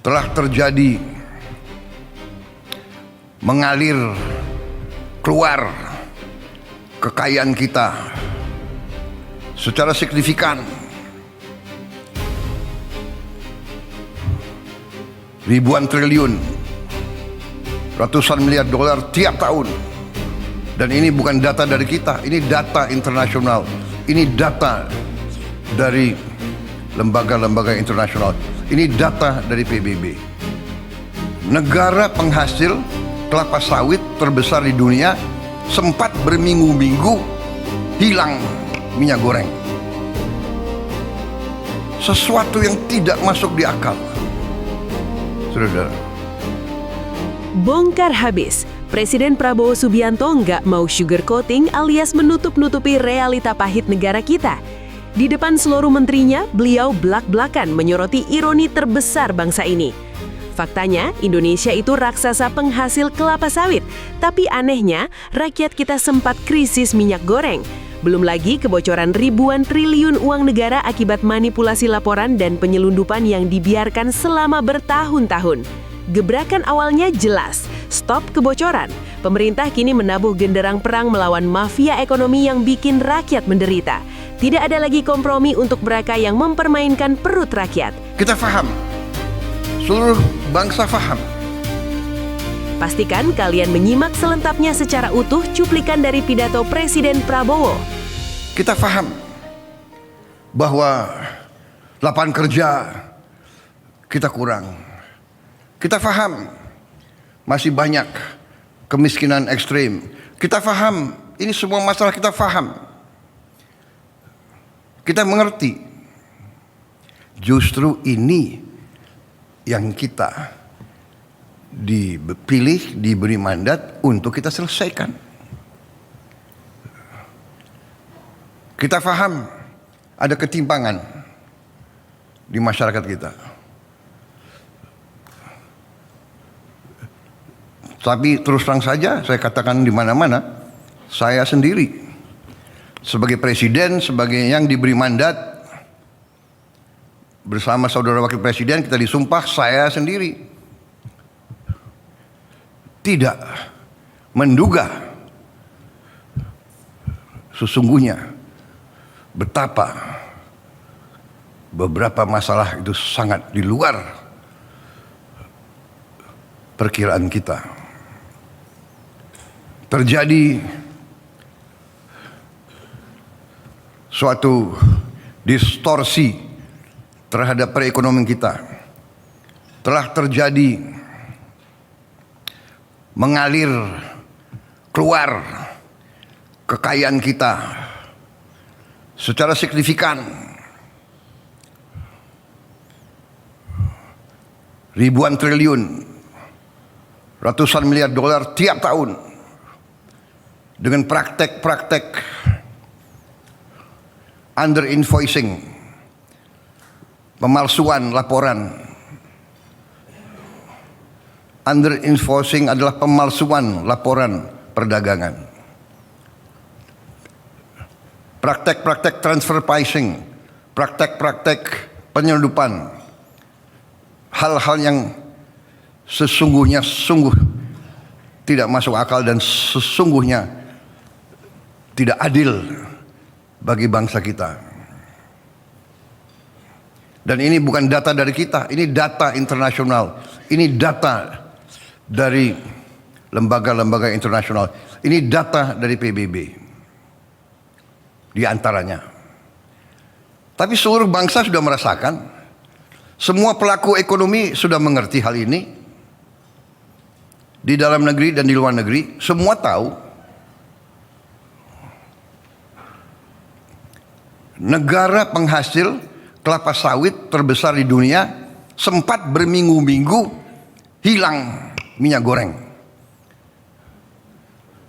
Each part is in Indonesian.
telah terjadi mengalir keluar kekayaan kita secara signifikan, ribuan triliun, ratusan miliar dolar tiap tahun. Dan ini bukan data dari kita, ini data internasional, ini data dari lembaga-lembaga internasional, ini data dari PBB. Negara penghasil kelapa sawit terbesar di dunia sempat berminggu-minggu hilang minyak goreng. Sesuatu yang tidak masuk di akal, saudara. Bongkar habis, Presiden Prabowo Subianto nggak mau sugarcoating alias menutup-nutupi realita pahit negara kita. Di depan seluruh menterinya, beliau blak-blakan menyoroti ironi terbesar bangsa ini. Faktanya, Indonesia itu raksasa penghasil kelapa sawit. Tapi anehnya, rakyat kita sempat krisis minyak goreng. Belum lagi kebocoran ribuan triliun uang negara akibat manipulasi laporan dan penyelundupan yang dibiarkan selama bertahun-tahun. Gebrakan awalnya jelas, stop kebocoran. Pemerintah kini menabuh genderang perang melawan mafia ekonomi yang bikin rakyat menderita. Tidak ada lagi kompromi untuk mereka yang mempermainkan perut rakyat. Kita paham, seluruh bangsa paham. Pastikan kalian menyimak selengkapnya secara utuh cuplikan dari pidato Presiden Prabowo. Kita paham bahwa lapangan kerja kita kurang. Kita paham masih banyak kemiskinan ekstrim. Kita paham, ini semua masalah kita paham. Kita mengerti. Justru ini yang kita dipilih, diberi mandat untuk kita selesaikan. Kita paham ada ketimpangan di masyarakat kita. Tapi terus terang saja saya katakan di mana-mana, saya sendiri sebagai presiden, sebagai yang diberi mandat bersama saudara wakil presiden, kita disumpah, saya sendiri tidak menduga sesungguhnya betapa beberapa masalah itu sangat di luar perkiraan kita. Terjadi suatu distorsi terhadap perekonomian kita. Telah terjadi mengalir keluar kekayaan kita secara signifikan, ribuan triliun, ratusan miliar dolar tiap tahun, dengan praktek-praktek under invoicing, pemalsuan laporan. Under invoicing adalah pemalsuan laporan perdagangan. Praktek-praktek transfer pricing, praktek-praktek penyelundupan, hal-hal yang sesungguhnya sungguh tidak masuk akal dan sesungguhnya tidak adil bagi bangsa kita. Dan ini bukan data dari kita, ini data internasional, ini data dari lembaga-lembaga internasional, ini data dari PBB di antaranya. Tapi seluruh bangsa sudah merasakan, semua pelaku ekonomi sudah mengerti hal ini, di dalam negeri dan di luar negeri, semua tahu negara penghasil kelapa sawit terbesar di dunia sempat berminggu-minggu hilang minyak goreng.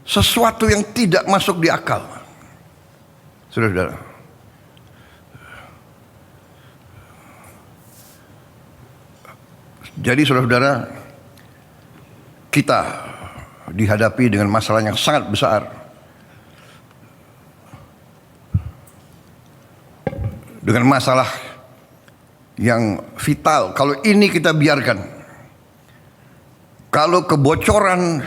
Sesuatu yang tidak masuk di akal, saudara-saudara. Jadi saudara-saudara, kita dihadapi dengan masalah yang sangat besar. Dengan masalah yang vital. Kalau ini kita biarkan, kalau kebocoran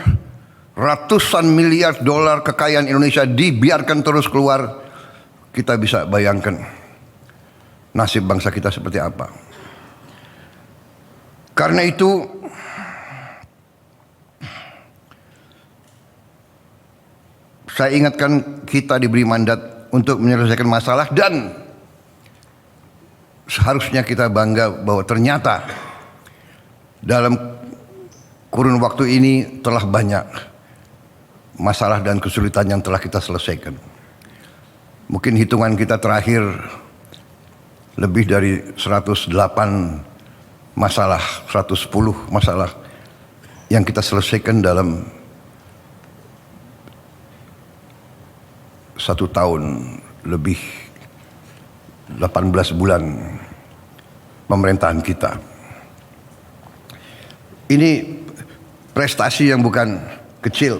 ratusan miliar dolar kekayaan Indonesia dibiarkan terus keluar, kita bisa bayangkan nasib bangsa kita seperti apa. Karena itu saya ingatkan, kita diberi mandat untuk menyelesaikan masalah, dan seharusnya kita bangga bahwa ternyata dalam kurun waktu ini telah banyak masalah dan kesulitan yang telah kita selesaikan. Mungkin hitungan kita terakhir lebih dari 108 masalah, 110 masalah yang kita selesaikan dalam 1 tahun lebih, 18 bulan pemerintahan kita. Ini prestasi yang bukan kecil.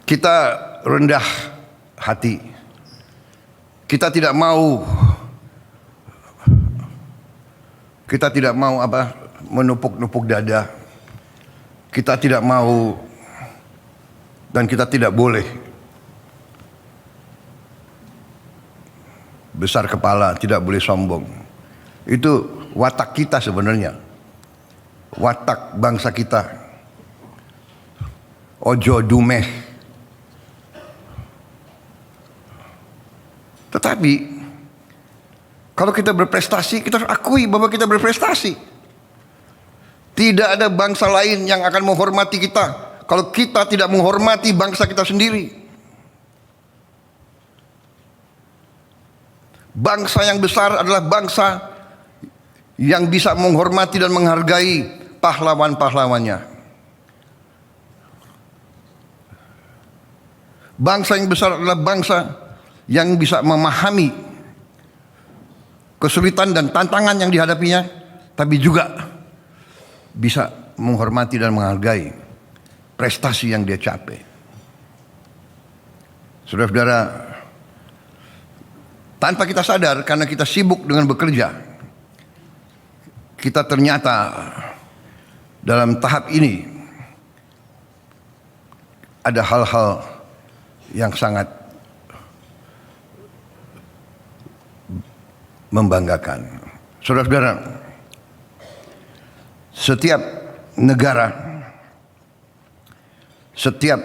Kita rendah hati. Kita tidak mau menupuk-nupuk dada. Kita tidak mau dan kita tidak boleh besar kepala, tidak boleh sombong. Itu watak kita sebenarnya, watak bangsa kita. Ojo dumeh. Tetapi kalau kita berprestasi, kita harus akui bahwa kita berprestasi. Tidak ada bangsa lain yang akan menghormati kita kalau kita tidak menghormati bangsa kita sendiri. Bangsa yang besar adalah bangsa yang bisa menghormati dan menghargai pahlawan-pahlawannya. Bangsa yang besar adalah bangsa yang bisa memahami kesulitan dan tantangan yang dihadapinya, tapi juga bisa menghormati dan menghargai prestasi yang dia capai. Saudara-saudara, tanpa kita sadar, karena kita sibuk dengan bekerja, kita ternyata dalam tahap ini ada hal-hal yang sangat membanggakan. Saudara-saudara, setiap negara, setiap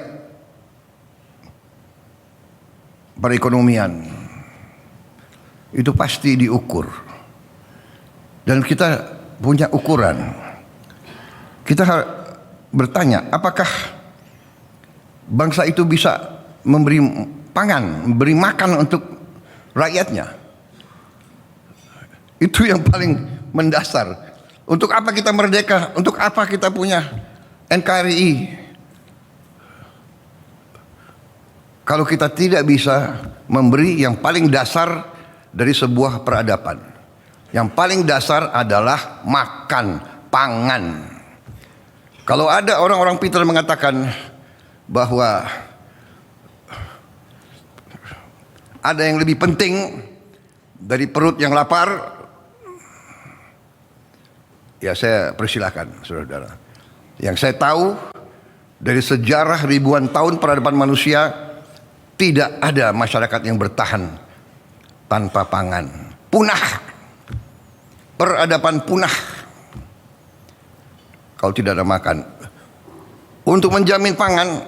perekonomian itu pasti diukur, dan kita punya ukuran. Kita bertanya, apakah bangsa itu bisa memberi pangan, memberi makan untuk rakyatnya? Itu yang paling mendasar. Untuk apa kita merdeka? Untuk apa kita punya NKRI? Kalau kita tidak bisa memberi yang paling dasar dari sebuah peradaban. Yang paling dasar adalah makan, pangan. Kalau ada orang-orang pintar mengatakan bahwa ada yang lebih penting dari perut yang lapar, ya saya persilahkan, saudara-saudara. Yang saya tahu dari sejarah ribuan tahun peradaban manusia, tidak ada masyarakat yang bertahan tanpa pangan. Punah. Peradaban punah kalau tidak ada makan. Untuk menjamin pangan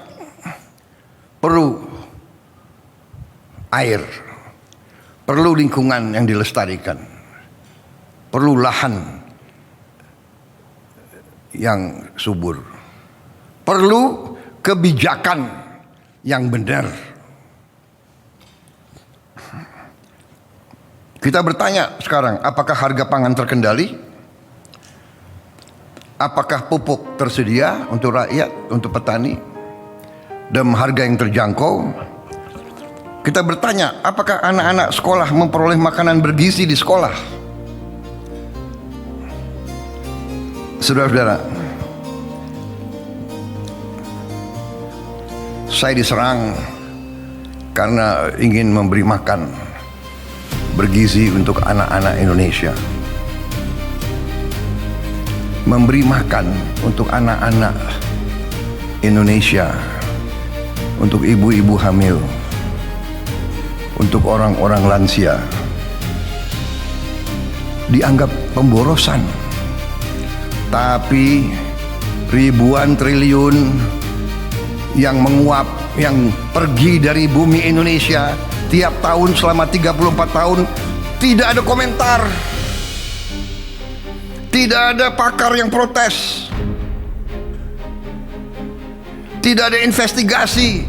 perlu air, perlu lingkungan yang dilestarikan, perlu lahan yang subur, perlu kebijakan yang benar. Kita bertanya sekarang, apakah harga pangan terkendali? Apakah pupuk tersedia untuk rakyat, untuk petani, dan harga yang terjangkau? Kita bertanya, apakah anak-anak sekolah memperoleh makanan bergizi di sekolah? Saudara-saudara, saya diserang karena ingin memberi makan bergizi untuk anak-anak Indonesia, memberi makan untuk anak-anak Indonesia, untuk ibu-ibu hamil, untuk orang-orang lansia, dianggap pemborosan. Tapi ribuan triliun yang menguap, yang pergi dari bumi Indonesia tiap tahun selama 34 tahun, tidak ada komentar, tidak ada pakar yang protes, tidak ada investigasi,